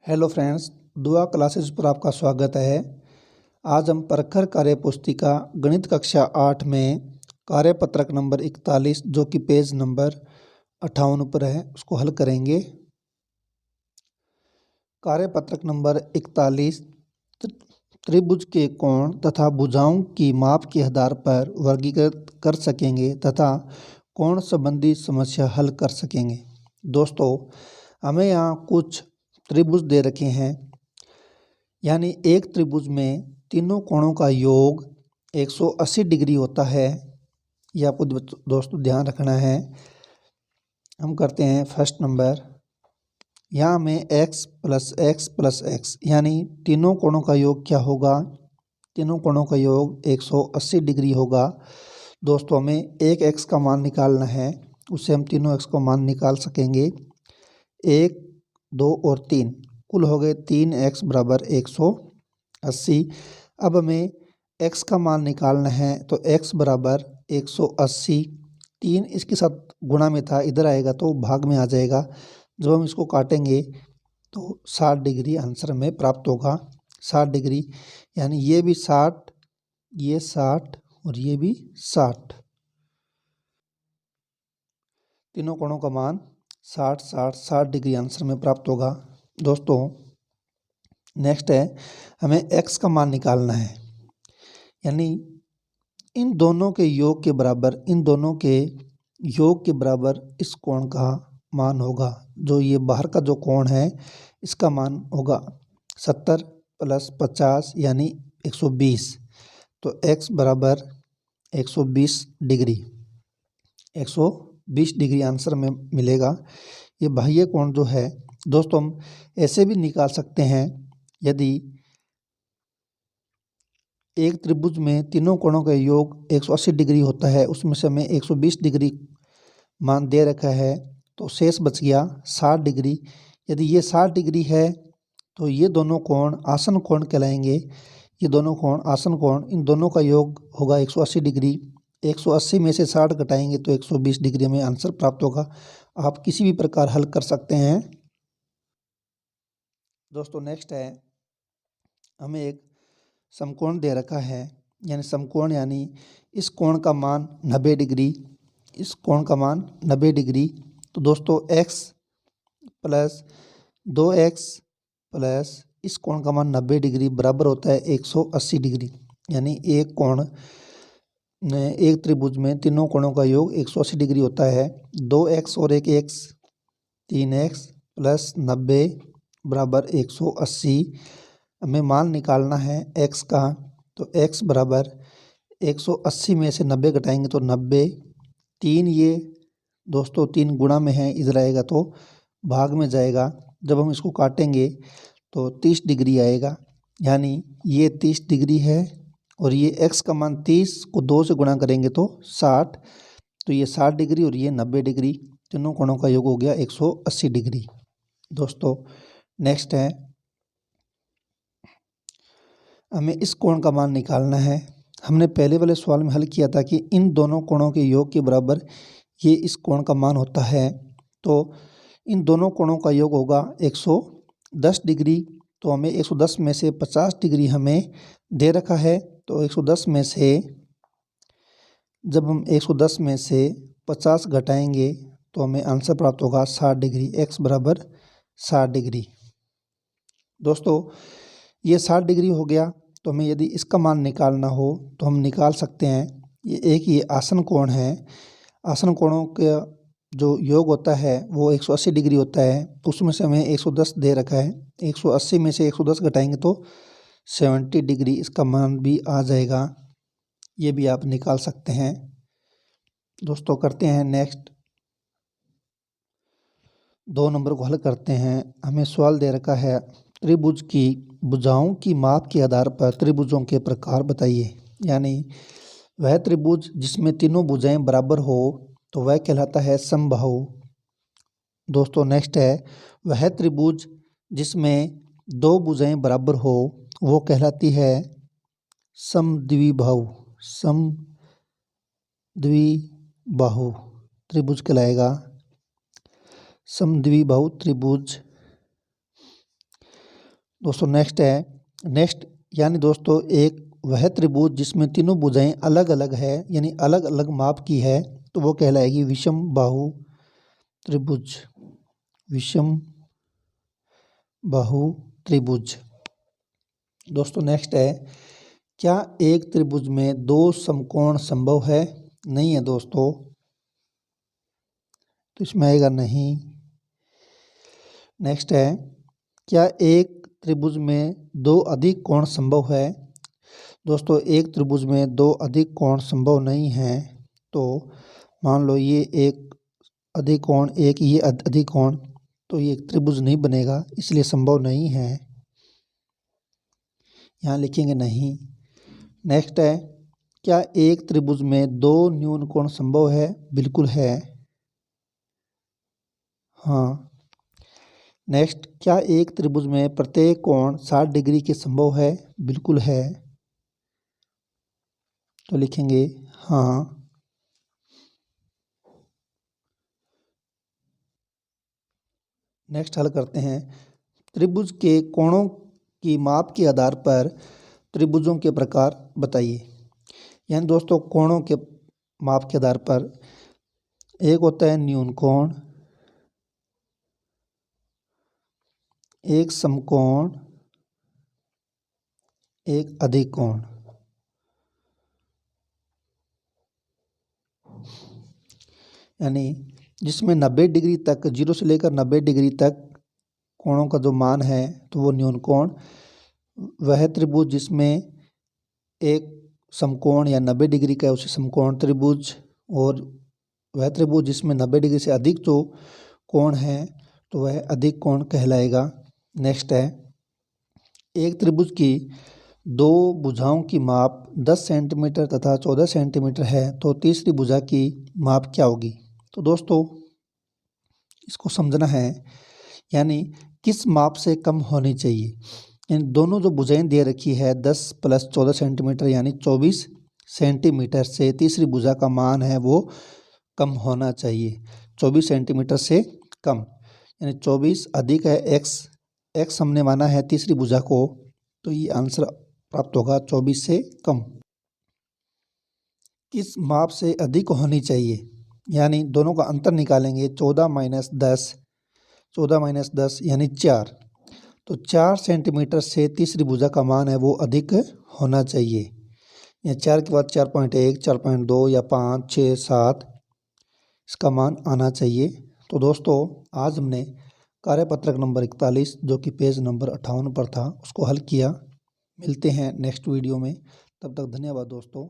Hello friends, दुआ classes पर आपका स्वागत है। आज हम प्रखर कार्य पुस्तिका गणित कक्षा 8 में कार्यपत्रक नंबर 41 जो कि पेज नंबर 58 पर है उसको हल करेंगे। कार्यपत्रक नंबर 41 त्रिभुज के कोण तथा भुजाओं की माप के आधार पर वर्गीकृत कर सकेंगे तथा कोण संबंधी समस्या हल कर सकेंगे। दोस्तों, हमें यहाँ कुछ त्रिभुज दे रखे हैं, यानी एक त्रिभुज में तीनों कोणों का योग 180 डिग्री होता है। यह आपको दोस्तों ध्यान रखना है। हम करते हैं फर्स्ट नंबर। यहाँ में x plus x plus x यानी तीनों कोणों का योग क्या होगा? तीनों कोणों का योग 180 डिग्री होगा। दोस्तों, हमें एक x का मान निकालना है, उससे हम तीनों x का मान निकाल सकेंगे। 1, 2 और 3 कुल हो गए 3x बराबर 180। अब हमें x का मान निकालना है, तो x बराबर 180। 3 इसके साथ गुणा में था, इधर आएगा तो भाग में आ जाएगा। जब हम इसको काटेंगे तो 60 डिग्री आंसर में प्राप्त होगा। 60 डिग्री यानी ये भी 60, ये 60 और ये भी 60। तीनों कोणों का मान 60, 60, 60 डिग्री आंसर में प्राप्त होगा। दोस्तों, नेक्स्ट है, हमें x का मान निकालना है, यानी इन दोनों के योग के बराबर, इन दोनों के योग के बराबर इस कोण का मान होगा। जो ये बाहर का जो कोण है इसका मान होगा 70 प्लस 50 यानी 120। तो x बराबर 120 डिग्री, 120 डिग्री आंसर में मिलेगा। ये बाह्य कोण जो है दोस्तों, हम ऐसे भी निकाल सकते हैं। यदि एक त्रिभुज में तीनों कोणों का योग 180 डिग्री होता है, उसमें से हमें 120 डिग्री मान दे रखा है, तो शेष बच गया 60 डिग्री। यदि ये 60 डिग्री है तो ये दोनों कोण आसन कोण कहलाएंगे। ये दोनों कोण आसन कोण, इन दोनों का योग होगा 180 डिग्री। 180 में से 60 घटाएंगे तो 120 डिग्री में आंसर प्राप्त होगा। आप किसी भी प्रकार हल कर सकते हैं। दोस्तों, नेक्स्ट है, हमें एक समकोण दे रखा है, यानी समकोण यानी इस कोण का मान 90 डिग्री, इस कोण का मान 90 डिग्री। तो दोस्तों, x प्लस 2x प्लस इस कोण का मान 90 डिग्री बराबर होता है 180 डिग्री। यानी एक त्रिभुज में तीनों कोणों का योग 180 डिग्री होता है। 2x और एक x 3x प्लस 90 बराबर 180। हमें मान निकालना है x का, तो x बराबर 180 में से 90 घटाएंगे तो 90। 3 ये दोस्तों 3 गुणा में है, इधर आएगा तो भाग में जाएगा। जब हम इसको काटेंगे तो 30 डिग्री आएगा, यानी ये 30 डिग्री है और ये x का मान 30 को 2 से गुणा करेंगे तो 60। तो ये 60 डिग्री और ये 90 डिग्री, तीनों कोणों का योग हो गया 180 डिग्री। दोस्तों, नेक्स्ट है, हमें इस कोण का मान निकालना है। हमने पहले वाले सवाल में हल किया था कि इन दोनों कोणों के योग के बराबर ये इस कोण का मान होता है। तो इन दोनों कोणों का योग होगा 110 डिग्री। तो हमें 110 में से 50 डिग्री हमें दे रखा है, तो 110 में से जब हम 110 में से 50 घटाएंगे तो हमें आंसर प्राप्त होगा 60 डिग्री। x बराबर 60 डिग्री। दोस्तों, ये 60 डिग्री हो गया, तो हमें यदि इसका मान निकालना हो तो हम निकाल सकते हैं। ये आसन कोण है। आसन कोणों का जो योग होता है वो 180 डिग्री होता है, तो उसमें से हमें 110 दे रखा है। 180 में से 110 घटाएंगे तो 70 डिग्री इसका मान भी आ जाएगा। ये भी आप निकाल सकते हैं। दोस्तों, करते हैं नेक्स्ट। 2 नंबर को हल करते हैं। हमें सवाल दे रखा है, त्रिभुज की भुजाओं की माप के आधार पर त्रिभुजों के प्रकार बताइए। यानी वह त्रिभुज जिसमें तीनों भुजाएं बराबर हो तो वह कहलाता है समबाहु। दोस्तों, नेक्स्ट है, वह त्रिभुज जिसमें 2 भुजाएं बराबर हो वो कहलाती है समद्विबाहु। समद्विबाहु त्रिभुज कहलाएगा। समद्विबाहु त्रिभुज दोस्तों नेक्स्ट यानी दोस्तों एक वह त्रिभुज जिसमें तीनों भुजाएं अलग अलग है यानी अलग अलग माप की है तो वो कहलाएगी विषम बाहु त्रिभुज। विषम बाहु त्रिभुज। दोस्तों नेक्स्ट है, क्या एक त्रिभुज में दो समकोण संभव है? नहीं है दोस्तों, तो इसमें आएगा नहीं। नेक्स्ट है, क्या एक त्रिभुज में दो अधिक कोण संभव है? दोस्तों एक त्रिभुज में दो अधिक कोण संभव नहीं है। तो मान लो ये एक अधिक कोण, एक ये अधिक कोण, तो ये एक त्रिभुज नहीं बनेगा, इसलिए संभव नहीं है, यहाँ लिखेंगे नहीं। नेक्स्ट है, क्या एक त्रिभुज में दो न्यून कोण संभव है? बिल्कुल है, हाँ। नेक्स्ट, क्या एक त्रिभुज में प्रत्येक कोण 60 डिग्री के संभव है? बिल्कुल है, तो लिखेंगे हाँ। नेक्स्ट हल करते हैं, त्रिभुज के कोणों की माप के आधार पर त्रिभुजों के प्रकार बताइए। यानी दोस्तों कोणों के माप के आधार पर एक होता है न्यून कोण, एक समकोण, एक अधिक कोण। यानी जिसमें 90 डिग्री तक, 0 से लेकर 90 डिग्री तक कोणों का जो मान है तो वो न्यून कोण। वह त्रिभुज जिसमें एक समकोण या 90 डिग्री का है उसे समकोण त्रिभुज, और वह त्रिभुज जिसमें 90 डिग्री से अधिक जो कोण है तो वह अधिक कोण कहलाएगा। नेक्स्ट है, एक त्रिभुज की दो भुजाओं की माप 10 सेंटीमीटर तथा 14 सेंटीमीटर है तो तीसरी भुजा की माप क्या होगी? तो दोस्तों इसको समझना है, यानी किस माप से कम होनी चाहिए। इन दोनों जो भुजाएं दे रखी है 10 + 14 सेंटीमीटर यानी 24 सेंटीमीटर से तीसरी भुजा का मान है वो कम होना चाहिए, 24 सेंटीमीटर से कम। यानी 24 अधिक है x हमने माना है तीसरी भुजा को, तो ये आंसर प्राप्त होगा 24 से कम। किस माप से अधिक होनी चाहिए, यानी दोनों का अंतर निकालेंगे, 14 - 10 यानी 4, तो 4 सेंटीमीटर से तीसरी भुजा का मान है वो अधिक होना चाहिए। या 4 के बाद 4.1, 4.2 या 5, 6, 7 इसका मान आना चाहिए। तो दोस्तों आज हमने कार्यपत्रक नंबर 41 जो कि पेज नंबर 58 पर था उसको हल किया। मिलते हैं नेक्स्ट वीडियो में, तब तक धन्यवाद दोस्तों।